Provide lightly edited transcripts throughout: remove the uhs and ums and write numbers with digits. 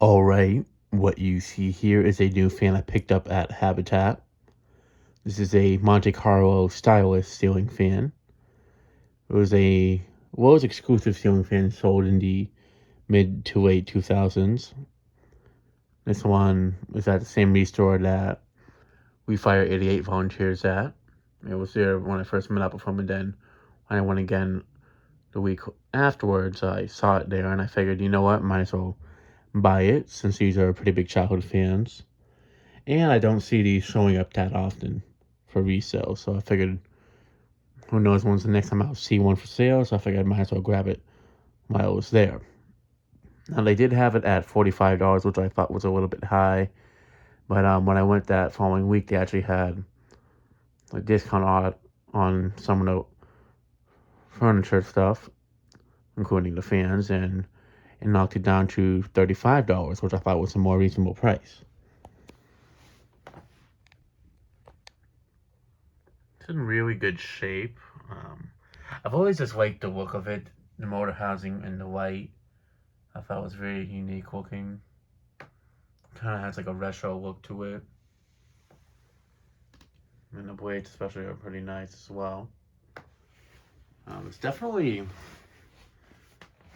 Alright, what you see here is a new fan I picked up at Habitat. This is a Monte Carlo Stylist ceiling fan. It was a Lowe's exclusive ceiling fan sold in the mid to late 2000s. This one was at the same restore that we Fire 88 volunteers at. It was there when I first met up with him, and then when I went again the week afterwards, I saw it there, and I figured, you know what, might as well buy it, since these are pretty big childhood fans. And I don't see these showing up that often for resale, so I figured, who knows when's the next time I'll see one for sale, so I figured I might as well grab it while it was there. Now, they did have it at $45, which I thought was a little bit high, but when I went that following week, they actually had a discount on some of the furniture stuff, including the fans, and it knocked it down to $35, which I thought was a more reasonable price. It's in really good shape. I've always just liked the look of it, the motor housing and the light. I thought it was very unique looking. Kind of has like a retro look to it. And the blades especially are pretty nice as well. It's definitely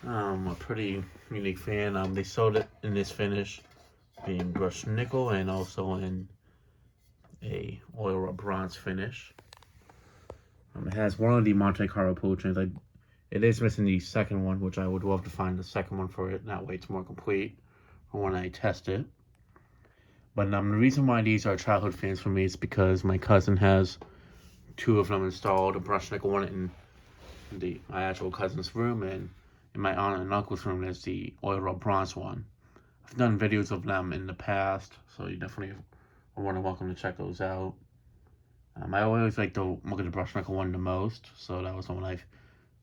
a pretty unique fan. They sold it in this finish, being brushed nickel, and also in a oil rub bronze finish. It has one of the Monte Carlo potions. It is missing the second one, which I would love to find the second one for it. That way it's more complete for when I test it. But the reason why these are childhood fans for me is because my cousin has two of them installed, a brushed nickel one in my actual cousin's room, and in my aunt and uncle's room there's the oil rub bronze one. I've done videos of them in the past, so you definitely are more than welcome to check those out. I always like to look at the brushed nickel one the most, so that was the one I've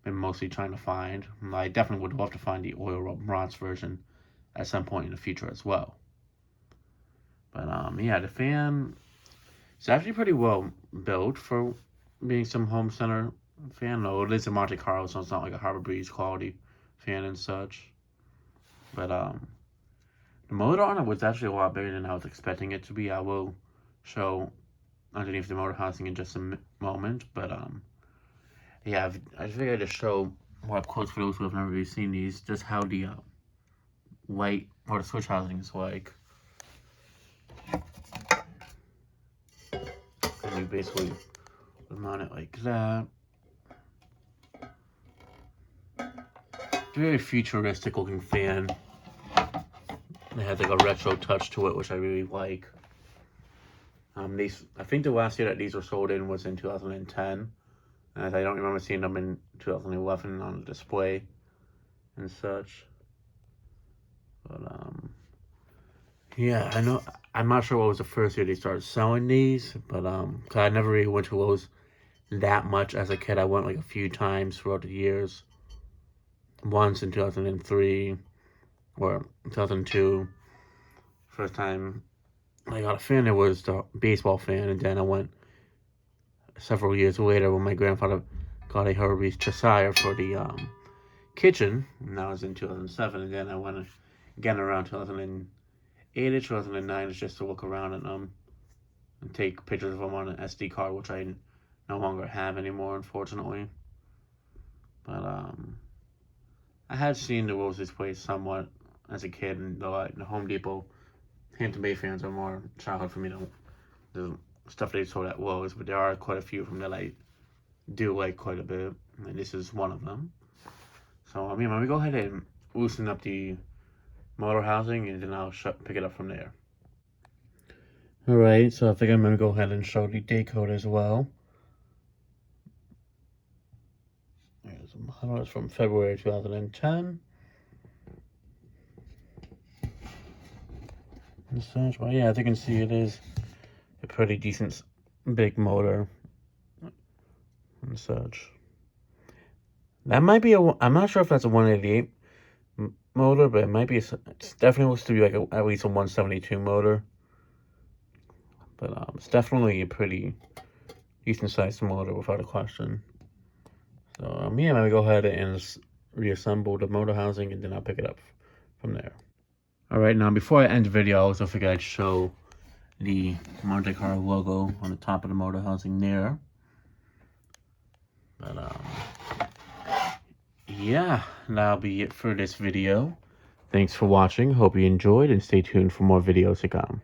been mostly trying to find. I definitely would love to find the oil rub bronze version at some point in the future as well. But yeah, the fan is actually pretty well built for being some home center fan, though it is a Monte Carlo, so it's not like a Harbor Breeze quality fan and such. But the motor on it was actually a lot bigger than I was expecting it to be. I will show underneath the motor housing in just a moment, but yeah, I figured I'd just show more up close for those who have never really seen these, just how the light or the switch housing is like. And you basically mount it like that. It's a very futuristic looking fan. It has like a retro touch to it, which I really like. I think the last year that these were sold in was in 2010, as I don't remember seeing them in 2011 on the display and such. But yeah, I know. I'm not sure what was the first year they started selling these, but cause I never really went to Lowe's that much as a kid. I went like a few times throughout the years. Once in 2003 or 2002. First time I got a fan, it was the baseball fan, and then I went several years later when my grandfather got a Herbie's Cheshire for the kitchen, and that was in 2007, and then I went again around 2008 or 2009 just to look around and take pictures of them on an SD card, which I no longer have anymore, unfortunately. But I had seen the Lowe's displays somewhat as a kid, and the Home Depot Hampton Bay fans are more childhood for me than the stuff they sold at Lowe's, but there are quite a few of them that I do like quite a bit, and this is one of them. So, let me go ahead and loosen up the motor housing, and then I'll pick it up from there. Alright, so I think I'm going to go ahead and show the day code as well. There's a model, it's from February 2010. And such. Well, yeah, as you can see, it is a pretty decent big motor and such. That might be I'm not sure if that's a 188 motor, but it might be. It definitely looks to be like at least a 172 motor. But it's definitely a pretty decent sized motor without a question. So yeah, let me go ahead and reassemble the motor housing, and then I'll pick it up from there. Alright, now before I end the video, I also figured I'd show the Monte Carlo logo on the top of the motor housing there. But, yeah, that'll be it for this video. Thanks for watching. Hope you enjoyed, and stay tuned for more videos to come.